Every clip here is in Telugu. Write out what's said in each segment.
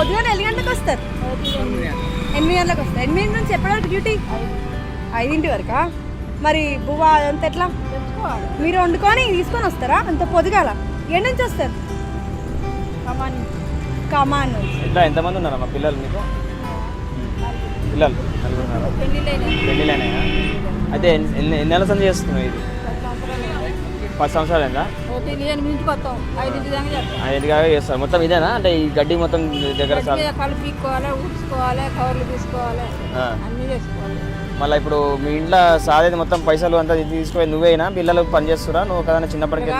పొద్దుగాల ఎన్ని గంటలకు వస్తారు? 8 గంటలకు వస్తారు. 8 నుంచి ఎప్పటివరకు డ్యూటీ? 5 వరకా? మరి బువ్వ అంత ఎట్లా మీరు వండుకొని తీసుకొని వస్తారా? అంత పొద్దుగాల ఎన్ని నుంచి వస్తారు? కమాన్ నుంచి. ఎంతమంది ఉన్నారమ్మా పిల్లలు మీకు? పిల్లలు పెళ్ళిళ్ళైనా? అయితే ఎన్ని నెలల సంది చేస్తున్నావు ఇది? 10 సంవత్సరాలైందా? 5 చేస్తారు. మొత్తం ఇదేనా? అంటే ఈ గడ్డి మొత్తం దగ్గర మళ్ళీ ఇప్పుడు మీ ఇంట్లో సాధేది మొత్తం పైసలు అంతా తీసుకుపోయి నువ్వేనా? పిల్లలు పని చేస్తురా? నువ్వు కదా చిన్నప్పటికీ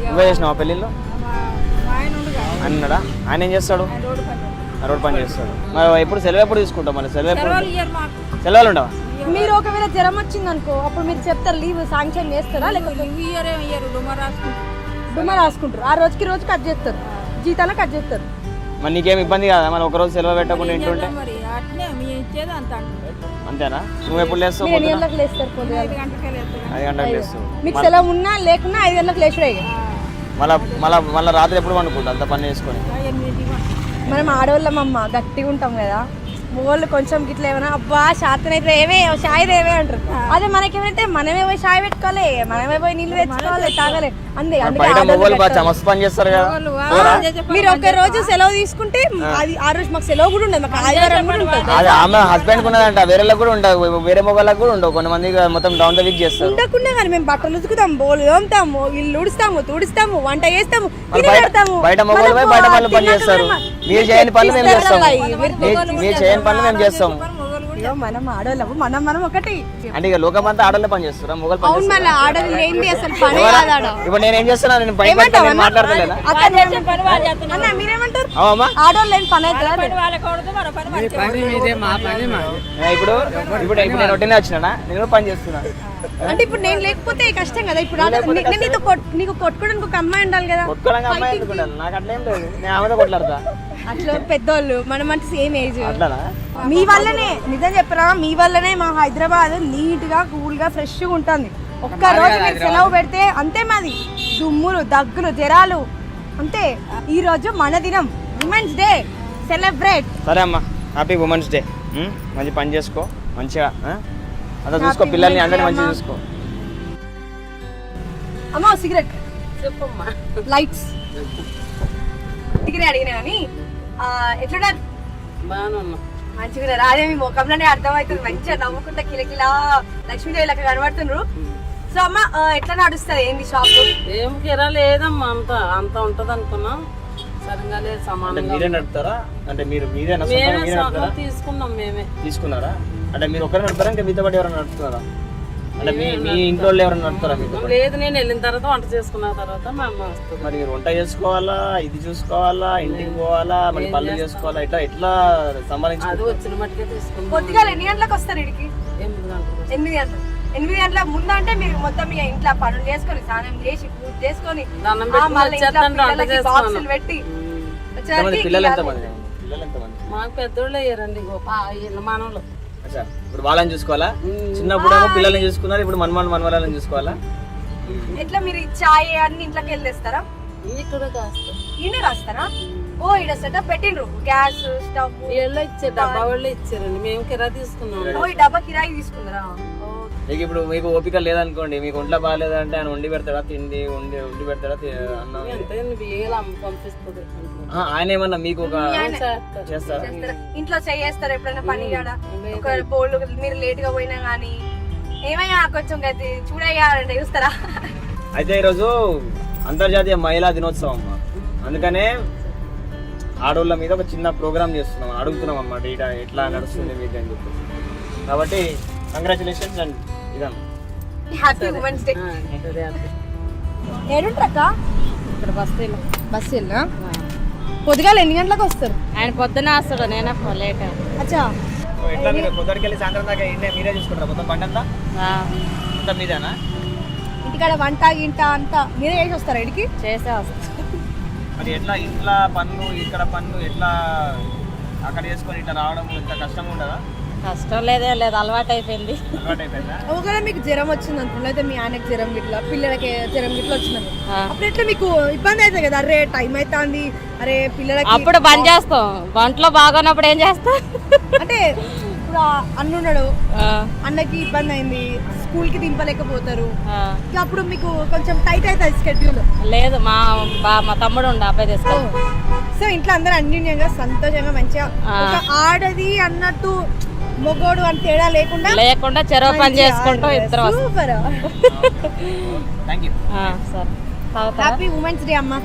నువ్వే చేసినావా పెళ్ళిళ్ళు? ఆయన ఉన్నాడా? ఆయన ఏం చేస్తాడు? రోడ్ పని చేస్తాడు. మరి ఎప్పుడు సెలవు ఎప్పుడు తీసుకుంటావు? మళ్ళీ సెలవులు ఉండవా? మీరు ఒకవేళ జ్వరం వచ్చింది అనుకో, అప్పుడు మీరు చెప్తారు లీవ్ శాంక్షన్ చేస్తారా? లేకపోతే డుమ్మా రాసుకుంటారు. ఆ రోజుకి రోజు కట్ చేస్తారు, జీతాలు కట్ చేస్తారు. మరి నీకేం ఇబ్బంది కదా? మరి ఒకరోజు సెలవు పెట్టకుండా ఇంటుంటే అంతేనా? నువ్వు ఎప్పుడు లేస్తావు? 8 గంటలకు లేస్తారు. 5 గంటలకు లేస్తావు. మీకు సెలవు ఉన్నా లేకున్నా 5 గంటలకు లేచుడే. మళ్ళీ రాత్రి ఎప్పుడు పండుకుంటా అంత పని చేసుకొని? మనం ఆడవాళ్ళమమ్మ గట్టిగా ఉంటాం కదా, మొగోళ్ళు కొంచెం గిట్ల ఏమైనా అబ్బా శాతనైతే ఏవే షాయి రేవే అంటారు. అదే మనకేమైతే మనమే పోయి షాయి పెట్టుకోవాలి, మనమే పోయి నీళ్ళు తెచ్చుకోవాలి, తాగాలి. మీరు ఒక రోజు సెలవు తీసుకుంటే అది ఆ రోజు మాకు సెలవు కూడా ఉండదు, మాకు ఆదివారం కూడా ఉంటుంది. ఆమె హస్బెండ్ ఉన్నదంట, వేరే కూడా ఉండవు, వేరే మొగళ్ళకు కూడా ఉండవు. కొంతమంది మొత్తం డౌన్ ద వీక్ చేస్తారు. ఉండకుండా కానీ మేము బట్టలు ఉతుకుతాం, బోలు తోముతాము, ఇల్లు ఉడుస్తాము, తుడుస్తాము, వంట చేస్తాము, పెడతాము. బయట మొగలు పోయి బయట పనులు పని చేస్తారు. మీరు చేయని పనులు మేము చేస్తాం, మీరు చేయని పనులు మేము చేస్తాం. మనం ఆడవాళ్ళము, మనం ఒకటి అంటే ఇక లోకమంతా ఆడలే పని చేస్తారా? మొగలు పని ఇప్పుడు నేను ఏం చేస్తున్నా? నేను పని మాట్లాడతలేదా? మీరేమంటారు? ఆడవాళ్ళు ఏం పని అవుతుందా? ఇప్పుడు నేను ఒట్టినే వచ్చినా, నేను పని చేస్తున్నా. అంటే ఇప్పుడు నేను లేకపోతే కష్టం కదా. ఇప్పుడు నీకు కొట్టుకోవడానికి ఒక అమ్మాయి ఉండాలి కదా. కొట్టుకోవడానికి అమ్మాయి ఎందుకు ఉండాలి? నాకు అట్లా ఏం లేదు, నేను ఆమెతో కొట్లాడతా. అట్లా పెద్దోళ్ళు మనం అంటే సేమ్ ఏజ్. మీ వల్లనే నిజం చెప్పరా, మీ వల్లనే మా హైదరాబాద్ నీట్ గా కూల్ గా ఫ్రెష్ గా ఉంటుంది. ఒక్క రోజు మీరు సెలవు పెడితే అంతే, మాది దుమ్ములు దగ్గులు జ్వరాలు అంతే. ఈ రోజు మన దినం, ఉమెన్స్ డే సెలబ్రేట్. సరే అమ్మా, హ్యాపీ ఉమెన్స్ డే. మంచి పని చేసుకో, మంచిగా అంతా చూసుకో, పిల్లల్ని అందరినీ మంచిగా చూసుకో. అమ్మా సిగరెట్ చెప్పమ్మా. లైట్స్ సిగరెట్ అడిగినా కానీ ఎట్లా మంచిగా రాదే, మీ ముఖంలోనే అర్థమవుతుంది. మంచిగా నవ్వుకుంటా కిలకిలా లక్ష్మీదేవి లెక్క కనబడుతున్నారు. సో అమ్మ ఎట్లా నడుస్తుంది? ఏంది షాప్? ఏం కిరా లేదమ్మా, అంత ఉంటది అనుకున్నా, సరిగా లేదు. సమానంగా మీరే నడుపుతారా? అంటే మీరే తీసుకున్నాం, మేమే తీసుకున్నారా? అంటే మీరు ఒకరే నడుపుతారా? ఇంకా మీతో పాటు ఎవరైనా నడుపుతారా? అంటే మీ ఇంట్లో ఎవరైనా నడుపుతారా మీతో? లేదు, నేను వెళ్ళిన తర్వాత వంట చేసుకున్న తర్వాత మా అమ్మ వస్తుంది. మరి మీరు వంట చేసుకోవాలా, ఇది చూసుకోవాలా, ఇంటికి పోవాలా, మరి పనులు చేసుకోవాలా, ఎట్లా సంపాదించాలి? అది వచ్చిన మట్టుకే తీసుకున్నాం. కొద్దిగా ఎన్ని గంటలకు వస్తారు ఇడికి? 8 గంటలు. 8 గంటల ముందు అంటే మీరు మొత్తం ఇక ఇంట్లో పనులు చేసుకొని, స్నానం చేసి, పూజ చేసుకొని, బాక్సులు పెట్టి. మాకు పెద్దోళ్ళు అయ్యారండి, మనోళ్ళు. ఇప్పుడు వాళ్ళని చూసుకోవాలా? చిన్నప్పుడు పిల్లల్ని చూసుకున్నారు, ఇప్పుడు మనవాళ్ళని చూసుకోవాలా? ఎట్లా మీరు చాయ్ అన్ని ఇంట్లోకి వెళ్ళేస్తారా? ఇక్కడ కాస్తారు, ఈయన రాస్తారా? ఓ ఇక్కడ సెటప్ పెట్టిండ్రు, గ్యాస్ స్టవ్ ఇచ్చారు, డబ్బా వాళ్ళు ఇచ్చారండి, మేము కిరా తీసుకున్నాం. ఓ ఈ డబ్బా కిరాయి తీసుకున్నారా? మీకు ఇప్పుడు మీకు ఓపిక లేదనుకోండి, మీకు ఒంట్లో బాగాలేదంటే ఆయన వండి పెడతాడా? తిండి వండి పెడతాడా? అన్నం పంపిస్తుంది ఆయన ఏమన్నా మీకు ఒక చేస్తారా? ఇంట్లో చేస్తారా ఎప్పుడైనా పని కాడ? ఒక పోళ్ళు మీరు లేట్ గా పోయినా గానీ ఏమయ్యా కొంచెం చూడయ్యా అంటే చూస్తారా? అయితే ఈరోజు అంతర్జాతీయ మహిళా దినోత్సవం అమ్మా, అందుకనే ఆడోళ్ళ మీద ఒక చిన్న ప్రోగ్రామ్ చేస్తున్నాం, అడుగుతున్నాం అన్నమాట ఎట్లా నడుస్తుంది మీకు అని చెప్పి. కాబట్టి కంగ్రాచులేషన్స్ అండ్ ఇదమ్మా, హ్యాపీ ఉమెన్స్ డే. ఏడుంటారక్క? ఇక్కడ బస్సులో పొద్దుగాల ఎన్ని గంటలకు వస్తారు? ఆయన పొద్దున వస్తాడు, నేను లేట్. అచ్చా, ఎట్లా మీరు పొద్దుకెళ్ళి సాయంత్రం దాకా మీరే చూసుకుంటారా? మొత్తం బండి అంతా మీదేనా? ఇంటికాడ వంట గింట అంతా మీరే చేసి వస్తారా? ఇడికి చేసే వస్తారు. మరి ఎట్లా ఇంట్లో పనులు ఇక్కడ పనులు ఎట్లా అక్కడ చేసుకొని ఇట్లా రావడం ఇంత కష్టంగా ఉండదా? కష్టం లేదే లేదు, అలవాటు అయిపోయింది. ఒకవేళ మీకు జ్వరం వచ్చింది అనుకోండి, అయితే మీ ఆయనకి జ్వరం గిట్లా పిల్లలకి జ్వరం గిట్లా వచ్చింది అప్పుడు ఎట్లా మీకు ఇబ్బంది అవుతుంది కదా, అరే టైం అవుతుంది, అరే పిల్లలకి అప్పుడు బంద్ చేస్తాం. వంటలో బాగున్నప్పుడు ఏం చేస్తాం అంటే ఇప్పుడు అన్నున్నాడు, అన్నకి ఇబ్బంది అయింది, స్కూల్ కి దింపలేకపోతారు, ఇక అప్పుడు మీకు కొంచెం టైట్ అవుతుంది స్కెడ్యూల్. లేదు, మా తమ్ముడు ఉండే అబ్బాయి తీసుకో. సో ఇంట్లో అందరూ అన్యూన్యంగా సంతోషంగా మంచిగా ఒక ఆడది అన్నట్టు మొగోడు అని తేడా లేకుండా చెరవ పని చేసుకుంటూ ఇద్దరు. సూపర్. సరే, హ్యాపీ ఉమెన్స్ డే అమ్మా.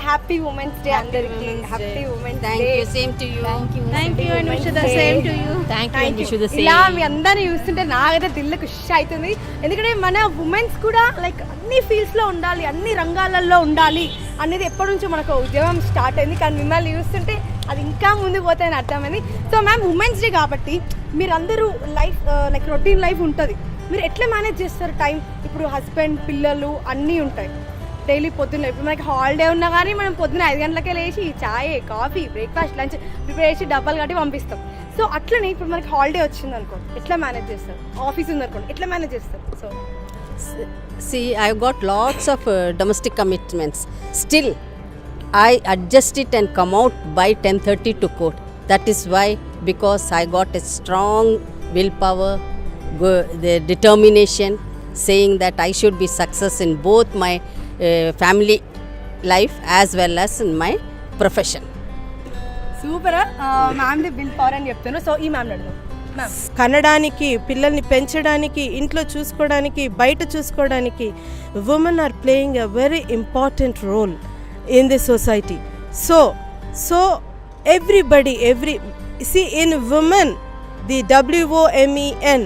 హ్యాపీ ఉమెన్స్ డే అందరికి. Happy women's day. Same to you. Thank you and wish the same to you. Thank you. ఇలా మీ అందరిని చూస్తుంటే నాకైతే దిల్లు ఖుషి అవుతుంది. ఎందుకంటే మన ఉమెన్స్ కూడా లైక్ అన్ని ఫీల్డ్స్ లో ఉండాలి, అన్ని రంగాలలో ఉండాలి అనేది ఎప్పటి నుంచో మనకు ఉద్యమం స్టార్ట్ అయింది. కానీ మిమ్మల్ని చూస్తుంటే అది ఇంకా ముందుకు పోతాయని అర్థమైంది. సో మ్యామ్, ఉమెన్స్ డే కాబట్టి మీరందరూ లైఫ్ లైక్ రొటీన్ లైఫ్ ఉంటుంది, మీరు ఎట్లా మేనేజ్ చేస్తారు టైం? ఇప్పుడు హస్బెండ్ పిల్లలు అన్నీ ఉంటాయి డైలీ పొద్దున్న. ఇప్పుడు మనకి హాలిడే ఉన్నా కానీ మనం పొద్దున్న 5 గంటలకే లేచి చాయ్, కాఫీ, బ్రేక్ఫాస్ట్, లంచ్ ప్రిపేర్ చేసి డబ్బాలు కట్టి పంపిస్తాం. సో అట్లనే ఇప్పుడు మనకి హాలిడే వచ్చింది అనుకో, ఎట్లా మేనేజ్ చేస్తారు? ఆఫీస్ ఉంది అనుకోండి, ఎట్లా మేనేజ్ చేస్తారు? So See, I've got lots of domestic commitments. Still, I adjust it and come out by 10:30 to court. That is why, because I got a strong willpower, the determination, saying that I should be success in both my family life as well as in my profession. Super. మ్యామ్ది బిల్ పవర్ అని చెప్తాను. సో ఈ మ్యామ్ అడుగు. కనడానికి, పిల్లల్ని పెంచడానికి, ఇంట్లో చూసుకోవడానికి, బయట చూసుకోవడానికి women are playing a very important role in the society. So everybody see in women, the WOMEN,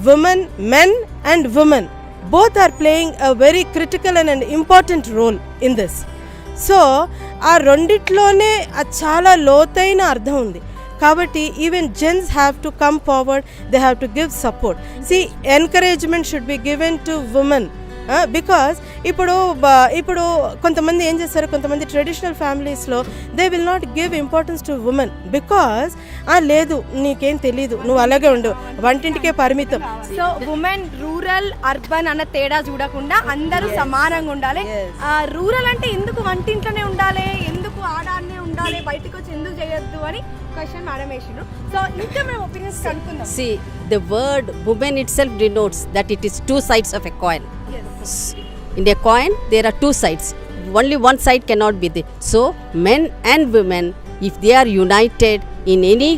women, men and women, both are playing a very critical and an important role in this. So ఆ రెండిట్లోనే చాలా లోతైన అర్థం ఉంది. కాబట్టి even gents have to come forward, they have to give support. See encouragement should be given to women. Because ఇప్పుడు కొంతమంది ఏం చేస్తారు, కొంతమంది ట్రెడిషనల్ ఫ్యామిలీస్లో they will not give importance to women because లేదు నీకేం తెలీదు, నువ్వు అలాగే ఉండు, వంటింటికే పరిమితం. సో ఉమెన్ రూరల్ అర్బన్ అన్న తేడా చూడకుండా అందరూ సమానంగా ఉండాలి. రూరల్ అంటే ఎందుకు వంటింట్లోనే ఉండాలి, ఎందుకు ఆడానే ఉండాలి, బయటకు వచ్చి ఎందుకు చేయొద్దు అని క్వశ్చన్ మేడం వేసిండ్రు. సో ఇంకా మేము ఒపీనియన్స్ కనుక్కుందాం. See, the word woman itself denotes that it is two sides of a coin. In a coin, there are two sides. Only one side cannot be there. So, men and women, if they are united in any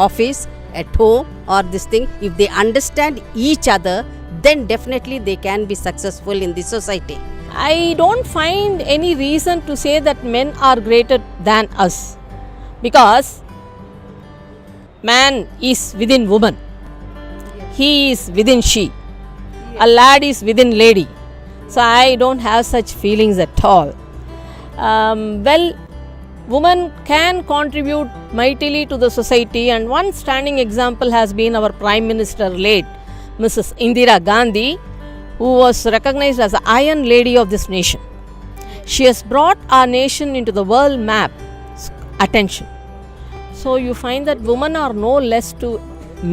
office, at home or this thing, if they understand each other, then definitely they can be successful in the society. I don't find any reason to say that men are greater than us, because man is within woman, he is within she, a lad is within lady. So I don't have such feelings at all. Well, women can contribute mightily to the society, and one standing example has been our Prime Minister, late Mrs. Indira Gandhi, who was recognized as the Iron Lady of this nation. She has brought our nation into the world map attention. So you find that women are no less to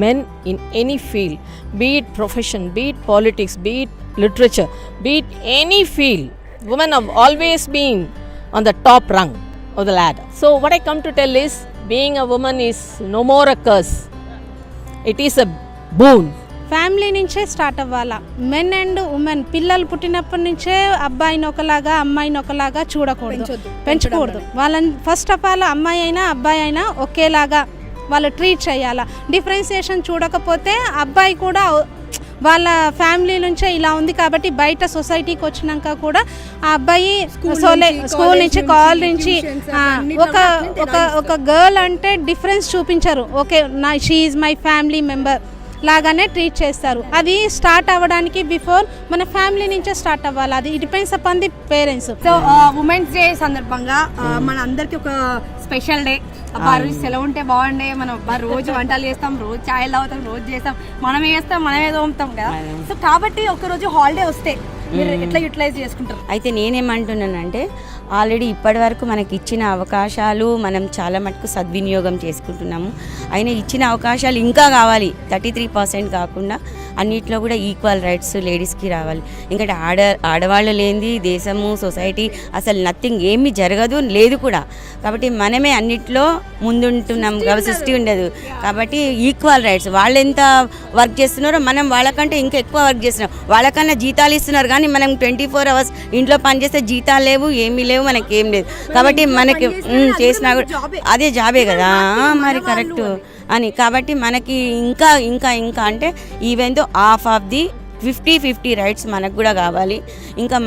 men in any field, be it profession, be it politics, be it literature, be it any field. Women have always been on the top rung of the ladder. So what I come to tell is, being a woman is no more a curse, it is a boon. Family నుంచే స్టార్ట్ అవ్వాలా. మెన్ అండ్ ఉమెన్ పిల్లలు పుట్టినప్పటి నుంచే అబ్బాయిని ఒకలాగా అమ్మాయిని ఒకలాగా చూడకూడదు, పెంచకూడదు. వాళ్ళని ఫస్ట్ ఆఫ్ ఆల్ అమ్మాయి అయినా అబ్బాయి అయినా ఒకేలాగా వాళ్ళు ట్రీట్ చేయాలా. డిఫరెన్సియేషన్ చూడకపోతే అబ్బాయి కూడా వాళ్ళ ఫ్యామిలీ నుంచే ఇలా ఉంది కాబట్టి బయట సొసైటీకి వచ్చినాక కూడా ఆ అబ్బాయి స్కూల్ నుంచి కాలేజ్ నుంచి ఒక గర్ల్ అంటే డిఫరెన్స్ చూపించరు. Okay she is my family member లాగానే ట్రీట్ చేస్తారు. అది స్టార్ట్ అవ్వడానికి బిఫోర్ మన ఫ్యామిలీ నుంచే స్టార్ట్ అవ్వాలి. అది depends upon the parents. So women's day సందర్భంగా మన అందరికి ఒక స్పెషల్ డే. అబ్బా రోజు సెలవు ఉంటే బాగుండే, మనం రోజు వంటలు చేస్తాం, రోజు ఛాయలు తాగుతాం, రోజు చేస్తాం, మనమే చేస్తాం, మనమే తోముతాం కదా. సో కాబట్టి ఒక రోజు హాలిడే వస్తే మీరు ఎట్లా యూటిలైజ్ చేసుకుంటారు? అయితే నేనేమంటున్నానంటే ఆల్రెడీ ఇప్పటి వరకు మనకి ఇచ్చిన అవకాశాలు మనం చాలా మటుకు సద్వినియోగం చేసుకుంటున్నాము. అయినా ఇచ్చిన అవకాశాలు ఇంకా కావాలి. 33% కాకుండా అన్నిట్లో కూడా ఈక్వల్ రైట్స్ లేడీస్కి రావాలి. ఇంకా ఆడవాళ్ళు లేనిది దేశము సొసైటీ అసలు నథింగ్ ఏమీ జరగదు లేదు కూడా. కాబట్టి మనమే అన్నిట్లో ముందుంటున్నాం కాబట్టి సృష్టి ఉండదు. కాబట్టి ఈక్వల్ రైట్స్. వాళ్ళు ఎంత వర్క్ చేస్తున్నారో మనం వాళ్ళకంటే ఇంకా ఎక్కువ వర్క్ చేస్తున్నాం. వాళ్ళకన్నా జీతాలు ఇస్తున్నారు కానీ మనం 24 hours ఇంట్లో పనిచేస్తే జీతాలు లేవు, ఏమీ లేవు, మనకి ఏం లేదు. కాబట్టి మనకి చేసినా కూడా అదే జాబే కదా మరి కరెక్ట్ అని. కాబట్టి మనకి ఇంకా ఇంకా ఇంకా అంటే even though half of the 50-50 rights మనకు కూడా కావాలి. ఇంకా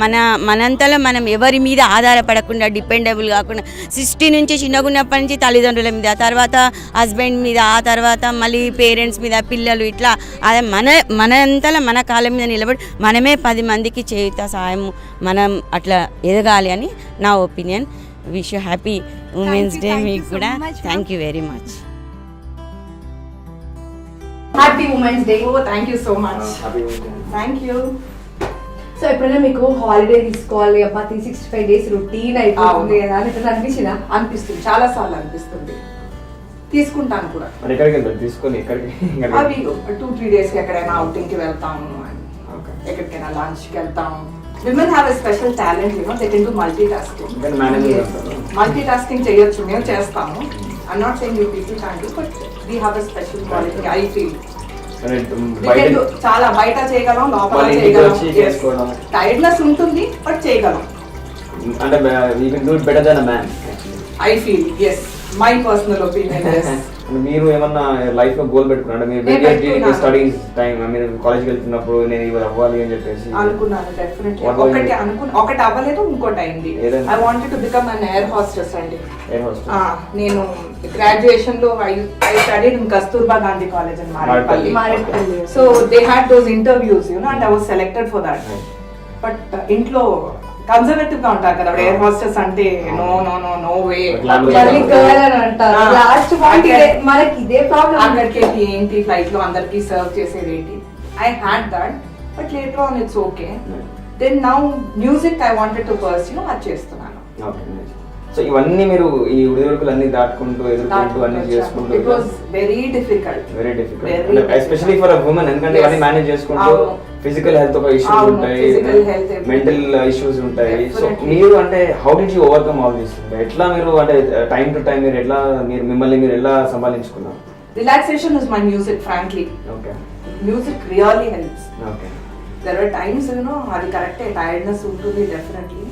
మనంతలో మనం ఎవరి మీద ఆధారపడకుండా డిపెండబుల్ కాకుండా 60 నుంచి చిన్నగున్నప్పటి నుంచి తల్లిదండ్రుల మీద, తర్వాత హస్బెండ్ మీద, ఆ తర్వాత మళ్ళీ పేరెంట్స్ మీద, పిల్లలు, ఇట్లా అదే మనంతలో మన కాళ్ళ మీద నిలబడి మనమే 10 మందికి చేయుత సాయం మనం అట్లా ఎదగాలి అని నా opinion. Wish you happy women's day. మీకు కూడా thank you very much. Happy women's day. Thank you so much. Thank you. So ఎప్పుడైనా మీకు హాలిడే తీసుకోవాలి అబ్బా 365 days రొటీన్ అయిపోతుంది కదా అని ఎట్లా అనిపించిందా? అనిపిస్తుంది, చాలా సార్లు అనిపిస్తుంది. తీసుకుంటాను కూడా. మరి ఎక్కడికి వెళ్తారు తీసుకొని? ఎక్కడికి? అవి 2-3 days ఎక్కడైనా అవుటింగ్ కి వెళ్తాము, ఎక్కడికైనా లంచ్ కి వెళ్తాము. Women have a special talent, you know, they can do multitasking. Multitasking చేయొచ్చు, మేము చేస్తాము. I'm not saying you people can't do, but we have a special quality, I feel. చాలా బయట చేయగలం, లోపల చేయగలం. టైర్డ్నెస్ ఉంటుంది బట్ చేయగలం. అంటే you can do it better than a man. I feel, yes. My personal opinion, yes. మీరు ఏమన్నా లైఫ్ లో గోల్ పెట్టుకున్నారా? మీరు స్టడీస్ టైం మీరు కాలేజ్కి వెళ్తున్నప్పుడు నేను ఇవి అవ్వాలి అని చెప్పేసి అనుకున్నాను. డెఫినెట్లీ ఒకటి అవ్వలేదు, ఇంకోటి అయింది. I wanted to become an air hostess అండి. నేను గ్రాడ్యుయేషన్ లో I studied in Kasturba Gandhi college in Marredpally. So they had those interviews, you know, and I was selected for that. But ఇంట్లో కన్జర్వేటివ్ గా ఉంటారు కదా ఎయిర్ హోస్టెస్ అంటే, no no no no way మనకి ఇదే ప్రాబ్లం. అక్కడికి ఏంటి ఫ్లైట్ లో అందరికి సర్వ్ చేసేది ఏంటి. I had that but later on it's okay. Then now music I wanted to pursue, అది చేస్తున్నాను. సో ఇవన్నీ మీరు ఈ ఉడిదుడుకులు అన్ని దాటుకుంటూ ఎదుర్కొంటూ అన్ని చేసుకుంటూ it was very difficult especially for a women. ఎందుకంటే ఇవన్నీ మేనేజ్ చేసుకుంటూ ఫిజికల్ హెల్త్ ఒక ఇష్యూస్ ఉంటాయి, మెంటల్ ఇష్యూస్ ఉంటాయి. సో మీరు అంటే how did you overcome all this? ఎట్లా మీరు అంటే టైం టు టైం మీరు ఎట్లా మిమ్మల్ని మీరు ఎలా సంభాలించుకున్నారు? Relaxation is my music, frankly. Okay, music really helps. Okay, there are times, you know, అది కరెక్టే, టైర్డ్నెస్ ఉంటుంది definitely.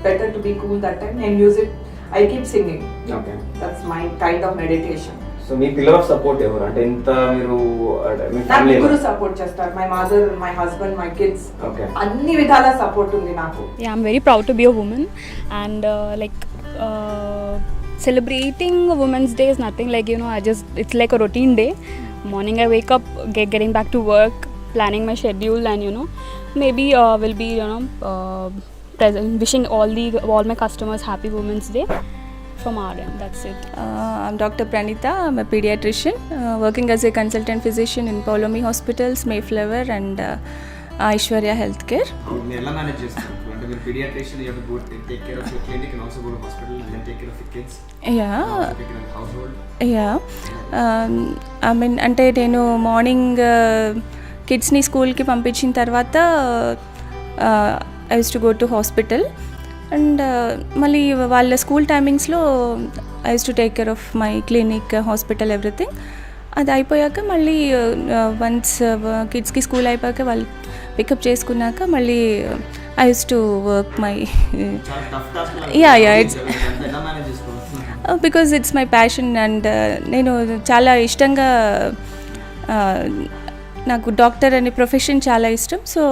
Better to be cool that time. And music, I keep singing. Okay. That's my kind of meditation. So me pillar of support ఎవరు? అంటే ఇంత మీరు మీ ఫ్యామిలీ నాకు సపోర్ట్ చేస్తారు. My mother, my husband, my kids. Okay, అన్ని విధాల సపోర్ట్ ఉంది నాకు. Yeah, I'm very proud to be a woman, and celebrating Women's Day is nothing like, you know, it's like a routine day. Morning I wake up, getting back to work, planning my schedule, and you know, maybe will be, you know, wishing all my customers happy Women's Day from our end. That's it. I'm Dr. Pranita. I'm a pediatrician working as a consultant physician in Paulomi Hospitals, Mayflower, and Aishwarya Healthcare. మీరు ఎలా మేనేజ్ చేస్తారు? అంటే మీరు paediatrician, you have to go take care of your clinic and also go to hospital and then take care of your kids. I mean, అంటే నేను మార్నింగ్ కిడ్స్ని స్కూల్కి పంపించిన తర్వాత I used to go to hospital, and మళ్ళీ వాళ్ళ స్కూల్ టైమింగ్స్లో I used to take care of my clinic, hospital, everything. అది అయిపోయాక మళ్ళీ వన్స్ కిడ్స్కి స్కూల్ అయిపోయాక వాళ్ళు పికప్ చేసుకున్నాక మళ్ళీ I used to work my it's because it's my passion, and నేను చాలా ఇష్టంగా, నాకు డాక్టర్ అనే ప్రొఫెషన్ చాలా ఇష్టం. సో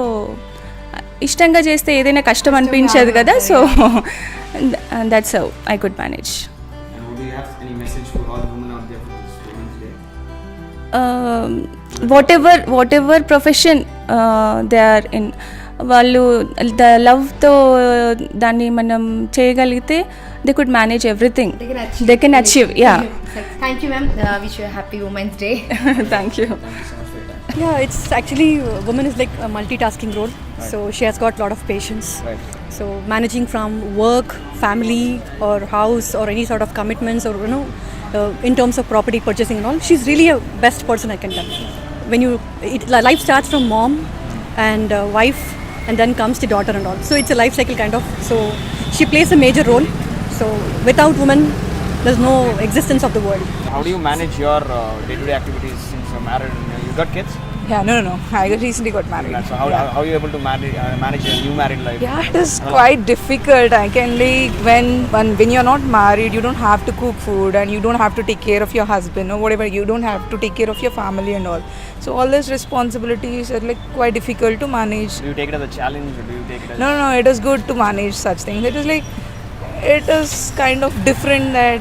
ఇష్టంగా చేస్తే ఏదైనా కష్టం అనిపించదు కదా. So that's how I could manage. Whatever profession they are in, వాళ్ళు లవ్తో దాన్ని మనం చేయగలిగితే they could manage everything, they can achieve. Yeah, thank you ma'am. Wish you happy women's day. Thank you. Yeah, it's actually woman is like a multitasking role. So she has got a lot of patience. Right. So managing from work, family, or house, or any sort of commitments, or in terms of property purchasing and all, she's really a best person I can tell. When life starts from mom and wife, and then comes the daughter and all. So it's a life cycle kind of. So she plays a major role. So without woman, there's no existence of the world. How do you manage your day-to-day activities since you're married and you got kids? Yeah, no. I recently got married. So how are you able to manage a new married life? Yeah, it is quite difficult. I can like when you're not married, you don't have to cook food and you don't have to take care of your husband or whatever. You don't have to take care of your family and all. So all these responsibilities are like quite difficult to manage. Do you take it as a challenge or do you take it as... No, it is good to manage such things. It is kind of different that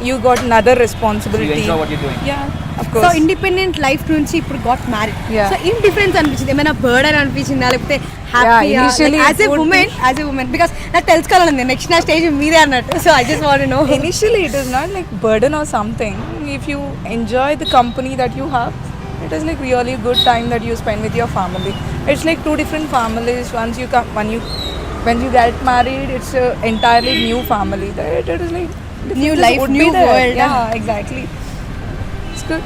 you got another responsibility. So you enjoy what you're doing? Yeah, of course. So independent life నుంచి ఇప్పుడు గాట్ మ్యారీడ్ Yeah. సో ఏం డిఫరెన్స్ అనిపించింది ఏమైనా బర్డన్ అనిపించిందా లేకపోతే initially as a women because నాకు తెలుసుకోవాలండి నెక్స్ట్ నా స్టేజ్ మీదే అన్నట్టు so I just want to know Initially, it is not like burden or something. If you enjoy the company that you have, it is like really good time that you spend with your family. It's like two different families. When you get married, it's an entirely new family. It is like New differences life, would new be there. world. Yeah, exactly. It's good.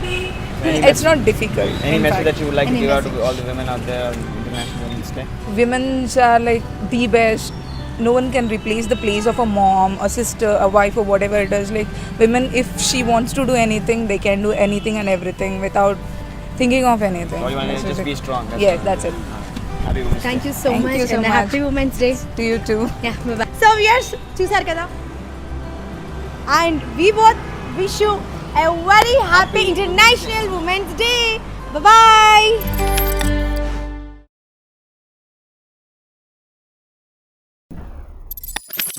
It's not difficult. Any in message fact. that you would like to give out to all the women out there on International Women's Day? Women are like the best. No one can replace the place of a mom, a sister, a wife, or whatever it is. Like women, if she wants to do anything, they can do anything and everything without thinking of anything. All you want to just be strong. Yes, that's it. Happy Women's Day. Thank you so Thank much you so and much. Happy women's day To you too. So viewers చూసారు కదా and we both wish you a very happy international women's day bye